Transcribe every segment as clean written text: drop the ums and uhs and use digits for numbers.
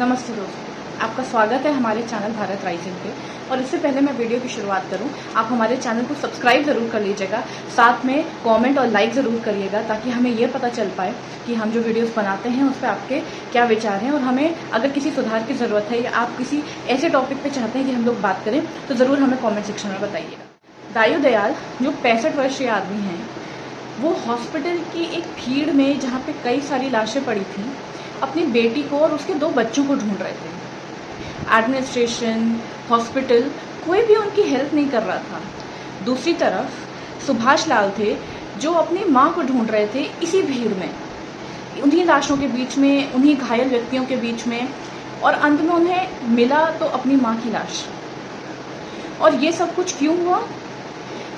नमस्ते दोस्तों, आपका स्वागत है हमारे चैनल भारत राइजिंग पे। और इससे पहले मैं वीडियो की शुरुआत करूं, आप हमारे चैनल को सब्सक्राइब ज़रूर कर लीजिएगा, साथ में कमेंट और लाइक ज़रूर करिएगा ताकि हमें ये पता चल पाए कि हम जो वीडियोस बनाते हैं उस पर आपके क्या विचार हैं। और हमें अगर किसी सुधार की ज़रूरत है या आप किसी ऐसे टॉपिक पर चाहते हैं कि हम लोग बात करें तो ज़रूर हमें कॉमेंट सेक्शन में बताइएगा। दायु दयाल जो 65 वर्षीय आदमी हैं, वो हॉस्पिटल की एक भीड़ में जहाँ पे कई सारी लाशें पड़ी थी, अपनी बेटी को और उसके 2 बच्चों को ढूंढ रहे थे। एडमिनिस्ट्रेशन, हॉस्पिटल, कोई भी उनकी हेल्प नहीं कर रहा था। दूसरी तरफ सुभाष लाल थे जो अपनी माँ को ढूंढ रहे थे इसी भीड़ में, उन्हीं लाशों के बीच में, उन्हीं घायल व्यक्तियों के बीच में, और अंत में उन्हें मिला तो अपनी माँ की लाश। और ये सब कुछ क्यों हुआ?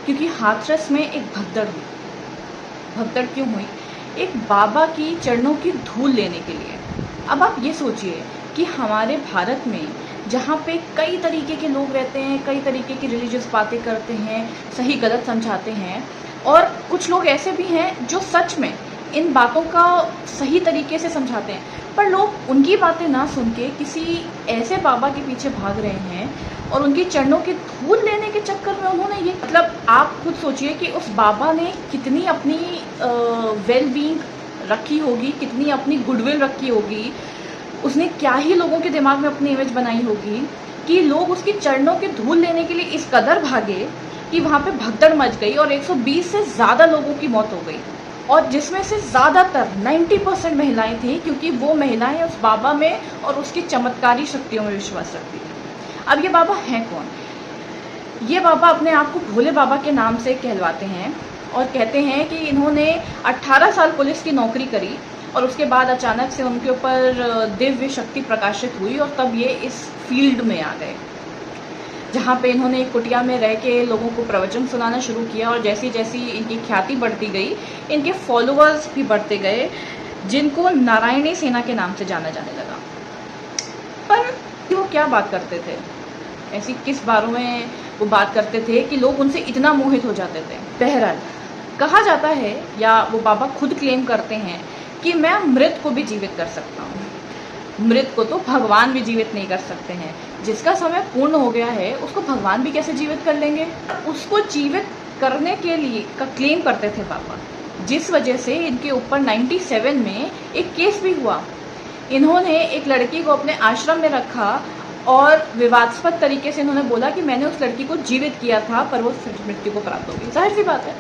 क्योंकि हाथरस में एक भगदड़ हुई। भगदड़ क्यों हुई? एक बाबा की चरणों की धूल लेने के लिए। अब आप ये सोचिए कि हमारे भारत में जहाँ पे कई तरीके के लोग रहते हैं, कई तरीके की रिलीजियस बातें करते हैं, सही गलत समझाते हैं, और कुछ लोग ऐसे भी हैं जो सच में इन बातों का सही तरीके से समझाते हैं, पर लोग उनकी बातें ना सुन के किसी ऐसे बाबा के पीछे भाग रहे हैं और उनकी चरणों की धूल लेने के चक्कर में उन्होंने ये, मतलब आप खुद सोचिए कि उस बाबा ने कितनी अपनी वेल बीइंग रखी होगी, कितनी अपनी गुडविल रखी होगी, उसने क्या ही लोगों के दिमाग में अपनी इमेज बनाई होगी कि लोग उसकी चरणों की धूल लेने के लिए इस कदर भागे कि वहाँ पे भगदड़ मच गई और 120 से ज़्यादा लोगों की मौत हो गई, और जिसमें से ज़्यादातर 90% महिलाएं थी, क्योंकि वो महिलाएं उस बाबा में और उसकी चमत्कारी शक्तियों में विश्वास रखती थी। अब ये बाबा हैं कौन? ये बाबा अपने आप को भोले बाबा के नाम से कहलवाते हैं और कहते हैं कि इन्होंने 18 साल पुलिस की नौकरी करी और उसके बाद अचानक से उनके ऊपर दिव्य शक्ति प्रकाशित हुई और तब ये इस फील्ड में आ गए, जहाँ पे इन्होंने एक कुटिया में रह के लोगों को प्रवचन सुनाना शुरू किया। और जैसी जैसी इनकी ख्याति बढ़ती गई, इनके फॉलोअर्स भी बढ़ते गए, जिनको नारायणी सेना के नाम से जाना जाने लगा। पर वो क्या बात करते थे? ऐसी किस बारों में वो बात करते थे कि लोग उनसे इतना मोहित हो जाते थे? बहरहाल, कहा जाता है, या वो बाबा खुद क्लेम करते हैं कि मैं मृत को भी जीवित कर सकता हूँ। मृत को तो भगवान भी जीवित नहीं कर सकते हैं। जिसका समय पूर्ण हो गया है उसको भगवान भी कैसे जीवित कर लेंगे? उसको जीवित करने के लिए का क्लेम करते थे बाबा, जिस वजह से इनके ऊपर 97 में एक केस भी हुआ। इन्होंने एक लड़की को अपने आश्रम में रखा और विवादास्पद तरीके से इन्होंने बोला कि मैंने उस लड़की को जीवित किया था, पर वो मृत्यु को प्राप्त हो गई। जाहिर सी बात है,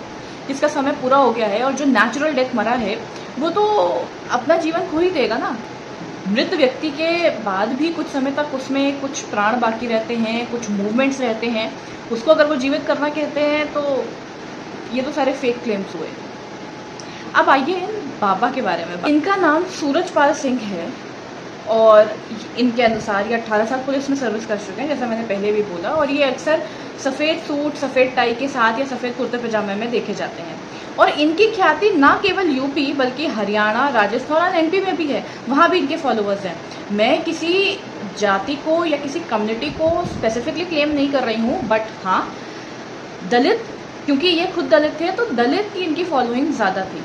जिसका समय पूरा हो गया है और जो नेचुरल डेथ मरा है वो तो अपना जीवन खो ही देगा ना। मृत व्यक्ति के बाद भी कुछ समय तक उसमें कुछ प्राण बाकी रहते हैं, कुछ मूवमेंट्स रहते हैं, उसको अगर वो जीवित करना कहते हैं तो ये तो सारे फेक क्लेम्स हुए। अब आइए इन बाबा के बारे में। इनका नाम सूरजपाल सिंह है और इनके अनुसार ये 18 साल पुलिस में सर्विस कर चुके हैं, जैसा मैंने पहले भी बोला, और ये अक्सर सफ़ेद सूट, सफ़ेद टाई के साथ या सफ़ेद कुर्ते पजामे में देखे जाते हैं। और इनकी ख्याति ना केवल यूपी बल्कि हरियाणा, राजस्थान और एमपी में भी है, वहाँ भी इनके फॉलोअर्स हैं। मैं किसी जाति को या किसी कम्युनिटी को स्पेसिफिकली क्लेम नहीं कर रही हूँ, बट हाँ, दलित, क्योंकि ये खुद दलित थे तो दलित की इनकी फॉलोइंग ज़्यादा थी।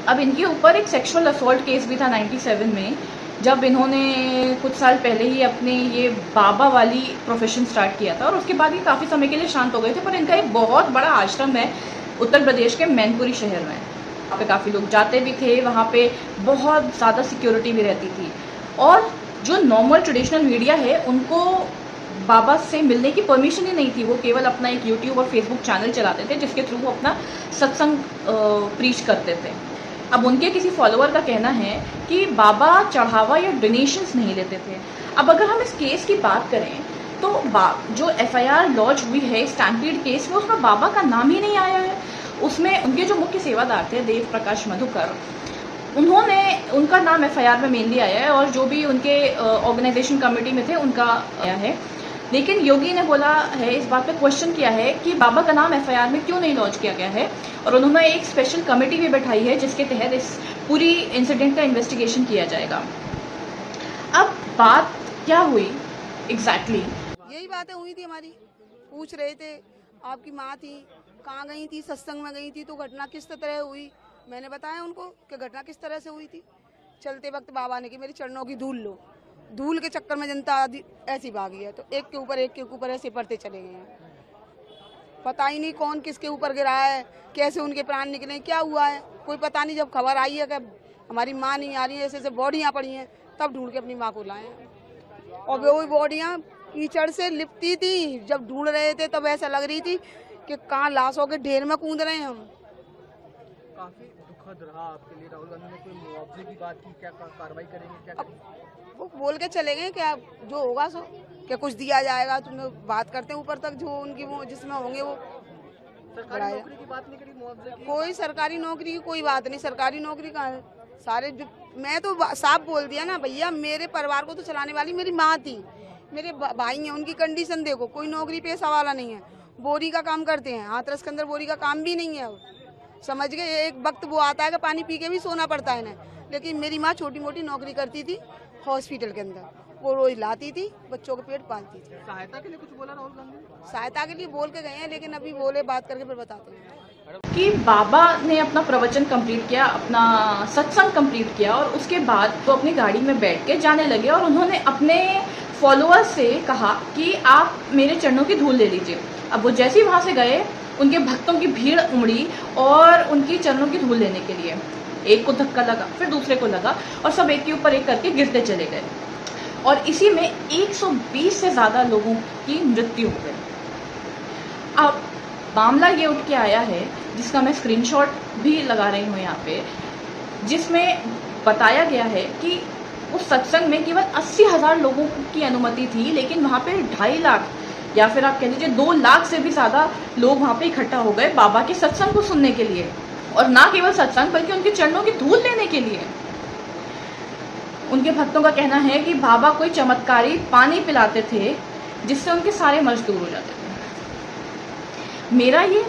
अब इनके ऊपर एक सेक्सुअल असॉल्ट केस भी था 97 में, जब इन्होंने कुछ साल पहले ही अपने ये बाबा वाली प्रोफेशन स्टार्ट किया था, और उसके बाद ये काफ़ी समय के लिए शांत हो गए थे। पर इनका एक बहुत बड़ा आश्रम है उत्तर प्रदेश के मैनपुरी शहर में, वहाँ पे काफ़ी लोग जाते भी थे, वहाँ पे बहुत ज़्यादा सिक्योरिटी भी रहती थी। और जो नॉर्मल ट्रेडिशनल मीडिया है उनको बाबा से मिलने की परमिशन ही नहीं थी। वो केवल अपना एक यूट्यूब और फेसबुक चैनल चलाते थे जिसके थ्रू वो अपना सत्संग प्रीच करते थे। अब उनके किसी फॉलोअर का कहना है कि बाबा चढ़ावा या डोनेशंस नहीं लेते थे। अब अगर हम इस केस की बात करें तो जो एफआईआर लॉन्च हुई है स्टैम्पीड केस में, उसमें बाबा का नाम ही नहीं आया है। उसमें उनके जो मुख्य सेवादार थे देव प्रकाश मधुकर, उनका नाम एफआईआर में मेनली आया है, और जो भी उनके ऑर्गेनाइजेशन कमेटी में थे उनका आया है। लेकिन योगी ने बोला है, इस बात पे क्वेश्चन किया है कि बाबा का नाम एफआईआर में क्यों नहीं लॉन्च किया गया है, और उन्होंने एक स्पेशल कमेटी भी बैठाई है जिसके तहत इस पूरी इंसिडेंट का इन्वेस्टिगेशन किया जाएगा। अब बात क्या हुई एग्जैक्टली? यही बातें हुई थी हमारी, पूछ रहे थे आपकी माँ थी, कहाँ गई थी, सत्संग में गई थी, तो घटना किस तरह हुई। मैंने बताया उनको कि घटना किस तरह से हुई थी। चलते वक्त बाबा ने कि मेरी चरणों की धूल लो, धूल के चक्कर में जनता ऐसी भागी है, तो एक के ऊपर ऐसे पड़ते चले गए हैं। पता ही नहीं कौन किसके ऊपर गिरा है, कैसे उनके प्राण निकले, क्या हुआ है कोई पता नहीं। जब खबर आई है कि हमारी माँ नहीं आ रही है, ऐसे ऐसे बॉडियाँ पड़ी हैं, तब ढूंढ के अपनी माँ को लाए। और वो बॉडियाँ कीचड़ से लिपटी थी। जब ढूंढ रहे थे तब ऐसा लग रही थी कि कहाँ लाशों के ढेर में कूद रहे हैं हम। काफी दुखद रहा आपके लिए। राहुल गांधी ने कोई मुआवजे की बात की, क्या कार्रवाई करेंगे, क्या करेंगे? वो बोल के चले गए क्या जो होगा सो क्या कुछ दिया जाएगा। तुम्हें बात करते हैं ऊपर तक जो उनकी वो जिसमें होंगे वो। सरकारी नौकरी की बात नहीं करी, मुआवजे की? कोई सरकारी नौकरी की कोई बात नहीं। सरकारी नौकरी कहाँ है? सारे मैं तो साफ बोल दिया ना भैया, मेरे परिवार को तो चलाने वाली मेरी माँ थी, मेरे भाई हैं, उनकी कंडीशन देखो। कोई नौकरी पेशा वाला नहीं है, बोरी का काम करते हैं। हाथरस के अंदर बोरी का काम भी नहीं है। अब समझ गए, एक वक्त वो आता है कि पानी पी के भी सोना पड़ता है ना। लेकिन मेरी माँ छोटी मोटी नौकरी करती थी हॉस्पिटल के अंदर, वो रोज लाती थी, बच्चों के पेट पालती थी। सहायता के लिए कुछ बोला राहुल गांधी ने? सहायता के लिए बोल के गए हैं, लेकिन अभी बोले बात करके फिर बताते हैं कि बाबा ने अपना प्रवचन कंप्लीट किया, अपना सत्संग कंप्लीट किया और उसके बाद वो अपनी गाड़ी में बैठ के जाने लगे और उन्होंने अपने फॉलोअर्स से कहा कि आप मेरे चरणों की धूल ले लीजिए। अब वो जैसे ही वहाँ से गए, उनके भक्तों की भीड़ उमड़ी और उनकी चरणों की धूल लेने के लिए एक को धक्का लगा, फिर दूसरे को लगा और सब एक के ऊपर एक करके गिरते चले गए और इसी में 120 से ज़्यादा लोगों की मृत्यु हो गई। अब मामला ये उठ के आया है, जिसका मैं स्क्रीनशॉट भी लगा रही हूँ यहाँ पे, जिसमें बताया गया है कि उस सत्संग में केवल 80,000 लोगों की अनुमति थी, लेकिन वहाँ पे 2.5 लाख या फिर आप कह लीजिए 2 लाख से भी ज़्यादा लोग वहाँ पे इकट्ठा हो गए बाबा के सत्संग को सुनने के लिए। और ना केवल सत्संग बल्कि उनके चरणों की धूल लेने के लिए। उनके भक्तों का कहना है कि बाबा कोई चमत्कारी पानी पिलाते थे जिससे उनके सारे मर्ज दूर हो जाते थे। मेरा ये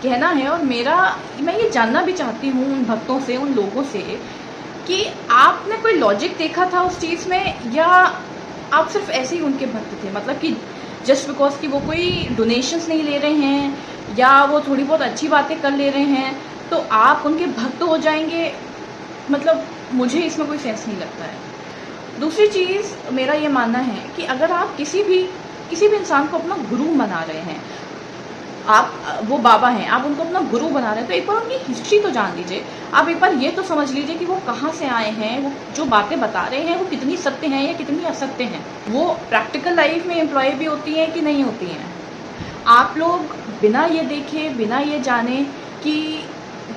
कहना है और मैं ये जानना भी चाहती हूँ उन भक्तों से, उन लोगों से, कि आपने कोई लॉजिक देखा था उस चीज़ में या आप सिर्फ ऐसे ही उनके भक्त थे? मतलब कि जस्ट बिकॉज कि वो कोई डोनेशंस नहीं ले रहे हैं या वो थोड़ी बहुत अच्छी बातें कर ले रहे हैं तो आप उनके भक्त हो जाएंगे? मतलब मुझे इसमें कोई सेंस नहीं लगता है। दूसरी चीज़ मेरा ये मानना है कि अगर आप किसी भी इंसान को अपना गुरु बना रहे हैं, वो बाबा हैं, आप उनको अपना गुरु बना रहे हैं, तो एक बार उनकी हिस्ट्री तो जान लीजिए। आप एक बार ये तो समझ लीजिए कि वो कहाँ से आए हैं, वो जो बातें बता रहे हैं वो कितनी सत्य हैं या कितनी असत्य हैं, वो प्रैक्टिकल लाइफ में एम्प्लॉय भी होती हैं कि नहीं होती हैं। आप लोग बिना ये देखे, बिना ये जाने कि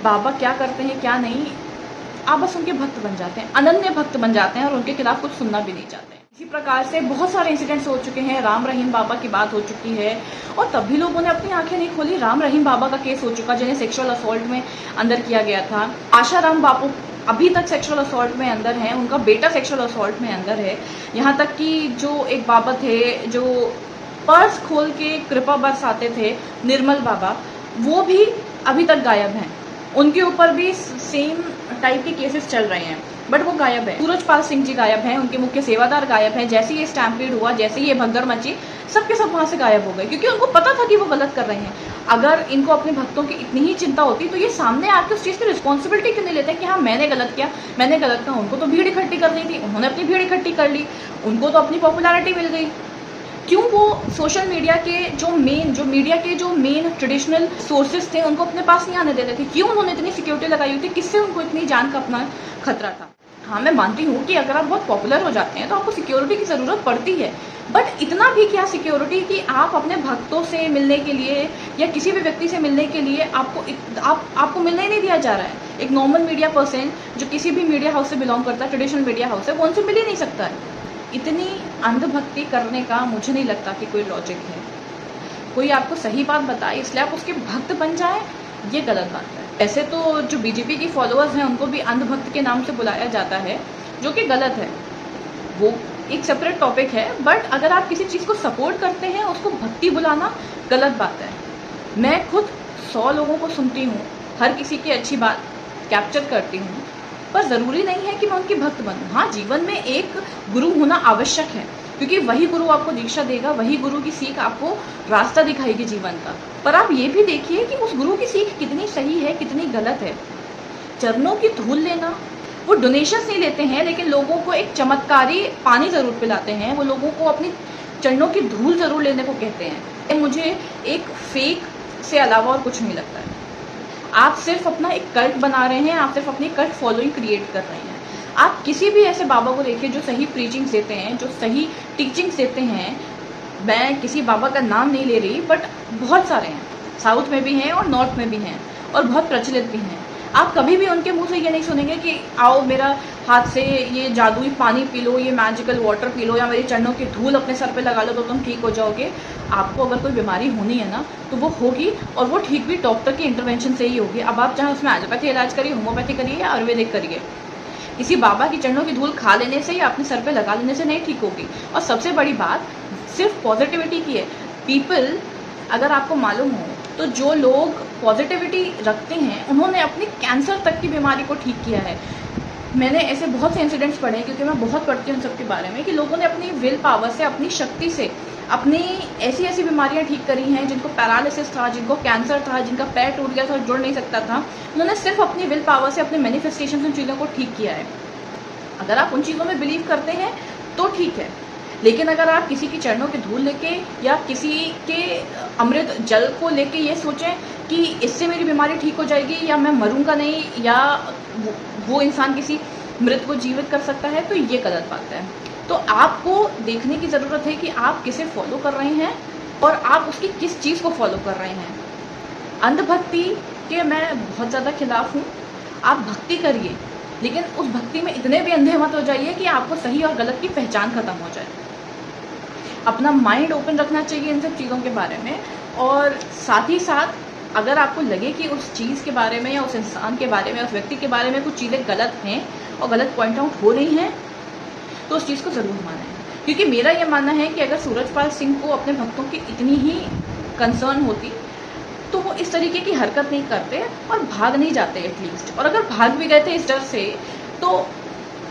बाबा क्या करते हैं क्या नहीं, आप बस उनके भक्त बन जाते हैं, अनन्य भक्त बन जाते हैं और उनके खिलाफ कुछ सुनना भी नहीं चाहते हैं। इसी प्रकार से बहुत सारे इंसिडेंट्स हो चुके हैं। राम रहीम बाबा की बात हो चुकी है और तब भी लोगों ने अपनी आंखें नहीं खोली। राम रहीम बाबा का केस हो चुका जिन्हें सेक्सुअल असॉल्ट में अंदर किया गया था। आशाराम बापू अभी तक सेक्सुअल असॉल्ट में अंदर हैं, उनका बेटा सेक्सुअल असॉल्ट में अंदर है। यहाँ तक कि जो एक बाबा थे जो पर्स खोल के कृपा बरसाते थे, निर्मल बाबा, वो भी अभी तक गायब हैं। उनके ऊपर भी सेम टाइप के केसेस चल रहे हैं बट वो गायब है। सूरजपाल सिंह जी गायब हैं, उनके मुख्य सेवादार गायब हैं। जैसे ये स्टैम्पीड हुआ, जैसे ये भगदड़ मची, सबके सब वहाँ से गायब हो गए क्योंकि उनको पता था कि वो गलत कर रहे हैं। अगर इनको अपने भक्तों की इतनी ही चिंता होती तो ये सामने आके उस चीज़ की रिस्पॉन्सिबिलिटी क्यों नहीं लेते कि हाँ मैंने गलत किया, मैंने गलत कहा। उनको तो भीड़ इकट्ठी करनी थी, उन्होंने अपनी भीड़ इकट्ठी कर ली, उनको तो अपनी पॉपुलैरिटी मिल गई। क्यों वो सोशल मीडिया के मीडिया के जो मेन ट्रेडिशनल सोर्सेज थे उनको अपने पास नहीं आने देते थे? क्यों उन्होंने इतनी सिक्योरिटी लगाई हुई थी? किससे उनको इतनी जान का अपना खतरा था? हाँ, मैं मानती हूँ कि अगर आप बहुत पॉपुलर हो जाते हैं तो आपको सिक्योरिटी की ज़रूरत पड़ती है, बट इतना भी क्या सिक्योरिटी कि आप अपने भक्तों से मिलने के लिए या किसी भी व्यक्ति से मिलने के लिए आपको मिलने ही नहीं दिया जा रहा है। एक नॉर्मल मीडिया पर्सन जो किसी भी मीडिया हाउस से बिलोंग करता है, ट्रेडिशनल मीडिया हाउस है, वो उनसे मिल ही नहीं सकता है। इतनी अंधभक्ति करने का मुझे नहीं लगता कि कोई लॉजिक है। कोई आपको सही बात बताए इसलिए आप उसके भक्त बन जाए, ये गलत बात है। ऐसे तो जो बीजेपी की फॉलोअर्स हैं उनको भी अंधभक्त के नाम से बुलाया जाता है, जो कि गलत है। वो एक सेपरेट टॉपिक है, बट अगर आप किसी चीज़ को सपोर्ट करते हैं उसको भक्ति बुलाना गलत बात है। मैं खुद 100 लोगों को सुनती हूँ, हर किसी की अच्छी बात कैप्चर करती हूँ, पर ज़रूरी नहीं है कि मैं उनकी भक्त बनूँ। हाँ, जीवन में एक गुरु होना आवश्यक है क्योंकि वही गुरु आपको दीक्षा देगा, वही गुरु की सीख आपको रास्ता दिखाएगी जीवन का। पर आप ये भी देखिए कि उस गुरु की सीख कितनी सही है, कितनी गलत है। चरणों की धूल लेना, वो डोनेशंस नहीं लेते हैं, लेकिन लोगों को एक चमत्कारी पानी ज़रूर पिलाते हैं, वो लोगों को अपनी चरणों की धूल ज़रूर लेने को कहते हैं। मुझे एक फेक से अलावा और कुछ नहीं लगता है। आप सिर्फ अपना एक कल्ट बना रहे हैं, आप सिर्फ अपनी कल्ट फॉलोइंग क्रिएट कर रहे हैं। आप किसी भी ऐसे बाबा को देखिए जो सही प्रीचिंग्स देते हैं, जो सही टीचिंग्स देते हैं। मैं किसी बाबा का नाम नहीं ले रही, बट बहुत सारे हैं, साउथ में भी हैं और नॉर्थ में भी हैं और बहुत प्रचलित भी हैं। आप कभी भी उनके मुंह से ये नहीं सुनेंगे कि आओ मेरा हाथ से ये जादुई पानी पी लो, ये मैजिकल वाटर पी लो, या मेरी चरणों की धूल अपने सर पे लगा लो तो तुम ठीक हो जाओगे। आपको अगर कोई बीमारी होनी है ना, तो वो होगी, और वो ठीक भी डॉक्टर की इंटरवेंशन से ही होगी। अब आप चाहे उसमें एलोपैथी इलाज करिए, होम्योपैथी करिए या आयुर्वेदिक करिए, किसी बाबा की चरणों की धूल खा लेने से या अपने सर पे लगा लेने से नहीं ठीक होगी। और सबसे बड़ी बात सिर्फ पॉजिटिविटी की है। पीपल, अगर आपको मालूम हो तो जो लोग पॉजिटिविटी रखते हैं उन्होंने अपनी कैंसर तक की बीमारी को ठीक किया है। मैंने ऐसे बहुत से इंसिडेंट्स पढ़े हैं, क्योंकि मैं बहुत पढ़ती हूँ सबके बारे में, कि लोगों ने अपनी विल पावर से, अपनी शक्ति से अपनी ऐसी ऐसी बीमारियां ठीक करी हैं, जिनको पैरालिसिस था, जिनको कैंसर था, जिनका पैर टूट गया था और जुड़ नहीं सकता था। उन्होंने सिर्फ अपनी विल पावर से, अपने मैनिफेस्टेशन से उन चीज़ों को ठीक किया है। अगर आप उन चीज़ों में बिलीव करते हैं तो ठीक है, लेकिन अगर आप किसी की चरणों की धूल लेके या किसी के अमृत जल को लेके ये सोचें कि इससे मेरी बीमारी ठीक हो जाएगी या मैं मरूंगा नहीं, या वो इंसान किसी मृत को जीवित कर सकता है, तो ये गलत बात है। तो आपको देखने की ज़रूरत है कि आप किसे फॉलो कर रहे हैं और आप उसकी किस चीज़ को फॉलो कर रहे हैं। अंधभक्ति के मैं बहुत ज़्यादा खिलाफ हूँ। आप भक्ति करिए, लेकिन उस भक्ति में इतने भी अंधे मत हो जाइए कि आपको सही और गलत की पहचान खत्म हो जाए। अपना माइंड ओपन रखना चाहिए इन सब चीज़ों के बारे में, और साथ ही साथ अगर आपको लगे कि उस चीज़ के बारे में या उस इंसान के बारे में, उस व्यक्ति के बारे में कुछ चीज़ें गलत हैं और गलत पॉइंट आउट हो रही हैं, तो उस चीज़ को ज़रूर मानें। क्योंकि मेरा ये मानना है कि अगर सूरजपाल सिंह को अपने भक्तों की इतनी ही कंसर्न होती तो वो इस तरीके की हरकत नहीं करते और भाग नहीं जाते एटलीस्ट। और अगर भाग भी गए थे इस डर से, तो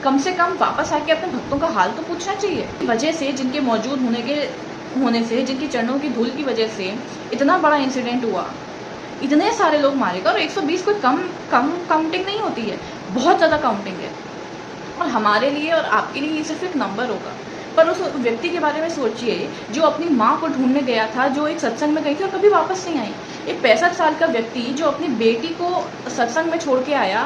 कम से कम वापस आके अपने भक्तों का हाल तो पूछना चाहिए। वजह से, जिनके मौजूद होने से, जिनकी चरणों की धूल की वजह से इतना बड़ा इंसिडेंट हुआ, इतने सारे लोग मारे गए, और 120 कोई कम काउंटिंग नहीं होती है, बहुत ज़्यादा काउंटिंग है। और हमारे लिए और आपके लिए ये सिर्फ एक नंबर होगा। पर उस व्यक्ति के बारे में सोचिए जो अपनी माँ को ढूंढने गया था, जो एक सत्संग में गई थी और कभी वापस नहीं आई। एक 65 साल का व्यक्ति जो अपनी बेटी को सत्संग में छोड़ के आया,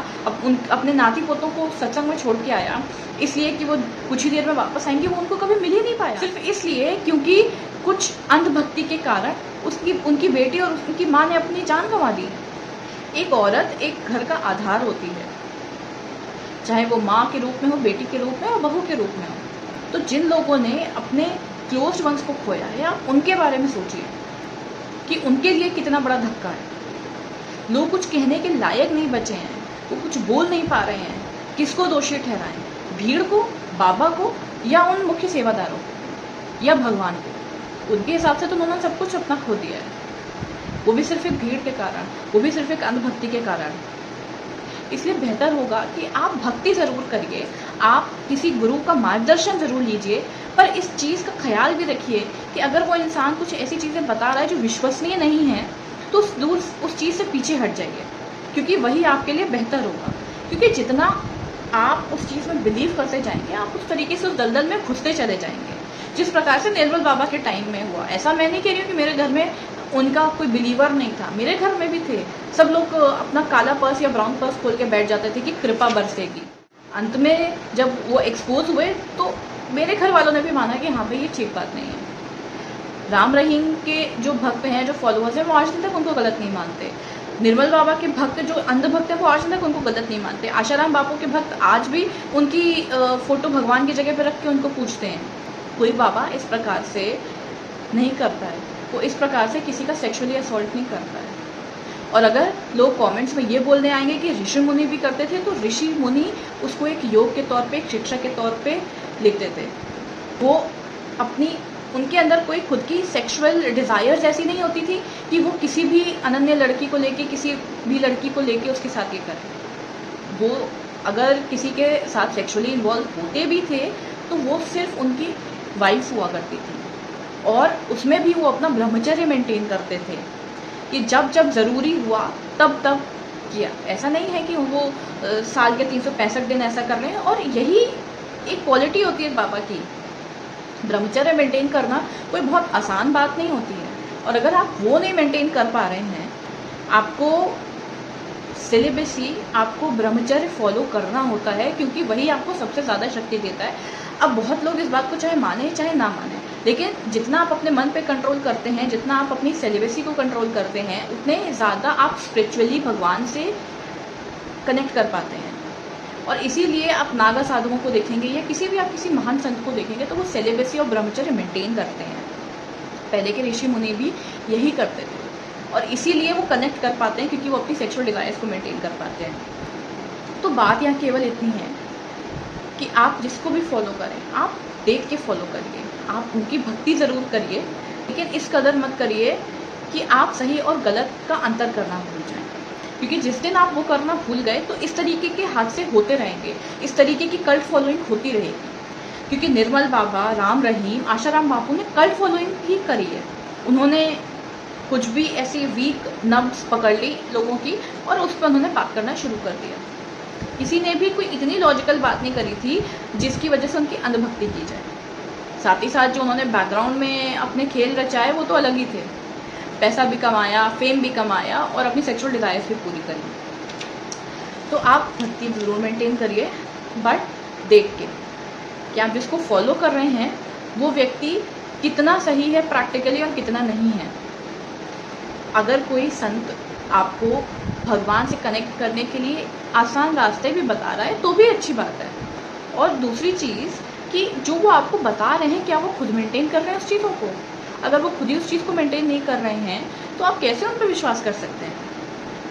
अपने नाती पोतों को सत्संग में छोड़ के आया, इसलिए कि वो कुछ ही देर में वापस आएंगे, वो उनको कभी मिल ही नहीं पाया। सिर्फ इसलिए क्योंकि कुछ अंधभक्ति के कारण उनकी बेटी और उनकी माँ ने अपनी जान गंवा दी। एक औरत एक घर का आधार होती है, चाहे वो माँ के रूप में हो, बेटी के रूप में और बहू के रूप में हो। तो जिन लोगों ने अपने क्लोज्ड वंस को खोया है, आप उनके बारे में सोचिए कि उनके लिए कितना बड़ा धक्का है। लोग कुछ कहने के लायक नहीं बचे हैं, वो कुछ बोल नहीं पा रहे हैं। किसको दोषी ठहराएं? भीड़ को, बाबा को, या उन मुख्य सेवादारों को, या भगवान को? उनके हिसाब से तो उन्होंने सब कुछ अपना खो दिया है, वो भी सिर्फ एक भीड़ के कारण, वो भी सिर्फ एक अंधभक्ति के कारण। इसलिए बेहतर होगा कि आप भक्ति ज़रूर करिए, आप किसी गुरु का मार्गदर्शन ज़रूर लीजिए, पर इस चीज़ का ख्याल भी रखिए कि अगर वो इंसान कुछ ऐसी चीज़ें बता रहा है जो विश्वसनीय नहीं है, तो उस चीज़ से पीछे हट जाइए, क्योंकि वही आपके लिए बेहतर होगा। क्योंकि जितना आप उस चीज़ में बिलीव करते जाएंगे, आप उस तरीके से उस दलदल में घुसते चले जाएंगे, जिस प्रकार से निर्मल बाबा के टाइम में हुआ। ऐसा मैं नहीं कह रही हूँ कि मेरे घर में उनका कोई बिलीवर नहीं था, मेरे घर में भी थे। सब लोग अपना काला पर्स या ब्राउन पर्स खोल के बैठ जाते थे कि कृपा बरसेगी। अंत में जब वो एक्सपोज हुए तो मेरे घर वालों ने भी माना कि हाँ भाई ये ठीक बात नहीं है। राम रहीम के जो भक्त हैं, जो फॉलोअर्स हैं, वो आज दिन तक उनको गलत नहीं मानते। निर्मल बाबा के भक्त जो अंधभक्त हैं, वो आज दिन तक उनको गलत नहीं मानते। आशाराम बापू के भक्त आज भी उनकी फ़ोटो भगवान की जगह पर रख के उनको पूछते हैं। कोई बाबा इस प्रकार से नहीं करता है, वो इस प्रकार से किसी का सेक्सुअली असॉल्ट नहीं करता है। और अगर लोग कमेंट्स में ये बोलने आएंगे कि ऋषि मुनि भी करते थे, तो ऋषि मुनि उसको एक योग के तौर पे, एक शिक्षा के तौर पे लेते थे। वो उनके अंदर कोई खुद की सेक्सुअल डिज़ायर जैसी नहीं होती थी कि वो किसी भी अनन्य लड़की को लेके, किसी भी लड़की को लेके उसके साथ ये करें। वो अगर किसी के साथ सेक्सुअली इन्वॉल्व होते भी थे तो वो सिर्फ उनकी वाइफ हुआ करती थी, और उसमें भी वो अपना ब्रह्मचर्य मेंटेन करते थे कि जब जब ज़रूरी हुआ तब तब किया। ऐसा नहीं है कि वो साल के 365 दिन ऐसा कर रहे हैं। और यही एक क्वालिटी होती है बाबा की। ब्रह्मचर्य मेंटेन करना कोई बहुत आसान बात नहीं होती है। और अगर आप वो नहीं मेंटेन कर पा रहे हैं, आपको सिलेबसी, आपको ब्रह्मचर्य फॉलो करना होता है, क्योंकि वही आपको सबसे ज़्यादा शक्ति देता है। अब बहुत लोग इस बात को चाहे माने चाहे ना माने, लेकिन जितना आप अपने मन पे कंट्रोल करते हैं, जितना आप अपनी सिलेबसी को कंट्रोल करते हैं, उतने ज़्यादा आप स्पिरिचुअली भगवान से कनेक्ट कर पाते हैं। और इसीलिए आप नागा साधुओं को देखेंगे या किसी महान संत को देखेंगे तो वो सिलेबसी और ब्रह्मचर्य मेंटेन करते हैं। पहले के ऋषि मुनि भी यही करते थे और इसीलिए वो कनेक्ट कर पाते हैं, क्योंकि वो अपनी सेक्सुअल डिजायर्स को मेंटेन कर पाते हैं। तो बात यहाँ केवल इतनी है कि आप जिसको भी फॉलो करें, आप देख के फॉलो करिए, आप उनकी भक्ति ज़रूर करिए, लेकिन इस कदर मत करिए कि आप सही और गलत का अंतर करना भूल जाएं। क्योंकि जिस दिन आप वो करना भूल गए तो इस तरीके के हादसे होते रहेंगे, इस तरीके की कल्ट फॉलोइंग होती रहेगी। क्योंकि निर्मल बाबा, राम रहीम, आशाराम बापू ने कल्ट फॉलोइंग ही करी है। उन्होंने कुछ भी ऐसी वीक नब्ज पकड़ ली लोगों की और उस पर उन्होंने बात करना शुरू कर दिया। किसी ने भी कोई इतनी लॉजिकल बात नहीं करी थी जिसकी वजह से उनकी अंधभक्ति की जाए। साथ ही साथ जो उन्होंने बैकग्राउंड में अपने खेल रचाए वो तो अलग ही थे। पैसा भी कमाया, फेम भी कमाया और अपनी सेक्सुअल डिजायर्स भी पूरी करी। तो आप भक्ति जरूर मेंटेन करिए, बट देख के कि आप जिसको फॉलो कर रहे हैं वो व्यक्ति कितना सही है प्रैक्टिकली और कितना नहीं है। अगर कोई संत आपको भगवान से कनेक्ट करने के लिए आसान रास्ते भी बता रहा है तो भी अच्छी बात है। और दूसरी चीज़ कि जो वो आपको बता रहे हैं क्या वो खुद मेंटेन कर रहे हैं उस चीज़ों को। अगर वो खुद ही उस चीज़ को मेंटेन नहीं कर रहे हैं तो आप कैसे उन पर विश्वास कर सकते हैं।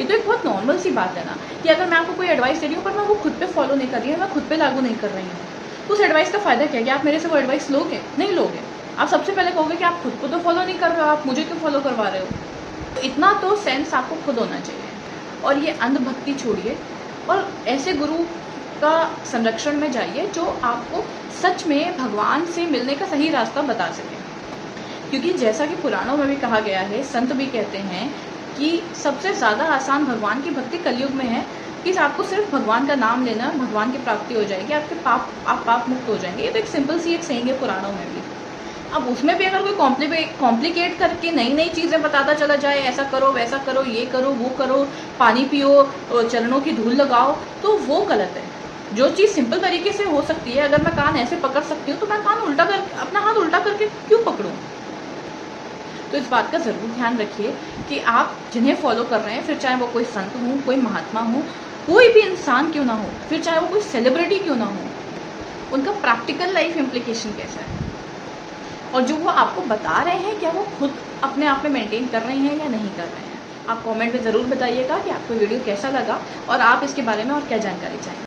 ये तो एक बहुत नॉर्मल सी बात है ना कि अगर मैं आपको कोई एडवाइस दे रही हूँ पर मैं वो खुद पे फॉलो नहीं कर रही हूँ, मैं खुद पे लागू नहीं कर रही हूँ, तो उस एडवाइस का फ़ायदा क्या है कि आप मेरे से वो एडवाइस लोगे? नहीं लोगे। आप सबसे पहले कहोगे कि आप खुद को तो फॉलो नहीं कर रहे हो, आप मुझे क्यों फॉलो करवा रहे हो। तो इतना तो सेंस आपको खुद होना चाहिए। और ये अंधभक्ति छोड़िए और ऐसे गुरु का संरक्षण में जाइए जो आपको सच में भगवान से मिलने का सही रास्ता बता सके। क्योंकि जैसा कि पुराणों में भी कहा गया है, संत भी कहते हैं कि सबसे ज़्यादा आसान भगवान की भक्ति कलयुग में है कि आपको सिर्फ भगवान का नाम लेना, भगवान की प्राप्ति हो जाएगी, आप पाप मुक्त हो जाएंगे। ये तो एक सिंपल सी एक सेइंग है पुराणों में भी। अब उसमें भी अगर कोई कॉम्प्लिकेट करके नई नई चीज़ें बताता चला जाए, ऐसा करो वैसा करो, ये करो वो करो, पानी पियो, चरणों की धूल लगाओ, तो वो गलत है। जो चीज़ सिंपल तरीके से हो सकती है, अगर मैं कान ऐसे पकड़ सकती हूँ तो मैं कान उल्टा कर अपना हाथ उल्टा करके क्यों पकड़ूँ। तो इस बात का ज़रूर ध्यान रखिए कि आप जिन्हें फॉलो कर रहे हैं, फिर चाहे वो कोई संत हो, कोई महात्मा हो, कोई भी इंसान क्यों ना हो, फिर चाहे वो कोई सेलिब्रिटी क्यों ना हो, उनका प्रैक्टिकल लाइफ इम्प्लीकेशन कैसा है और जो वो आपको बता रहे हैं क्या वो खुद अपने आप में मेंटेन कर रहे हैं या नहीं कर रहे हैं। आप कमेंट में ज़रूर बताइएगा कि आपको वीडियो कैसा लगा और आप इसके बारे में और क्या जानकारी चाहें।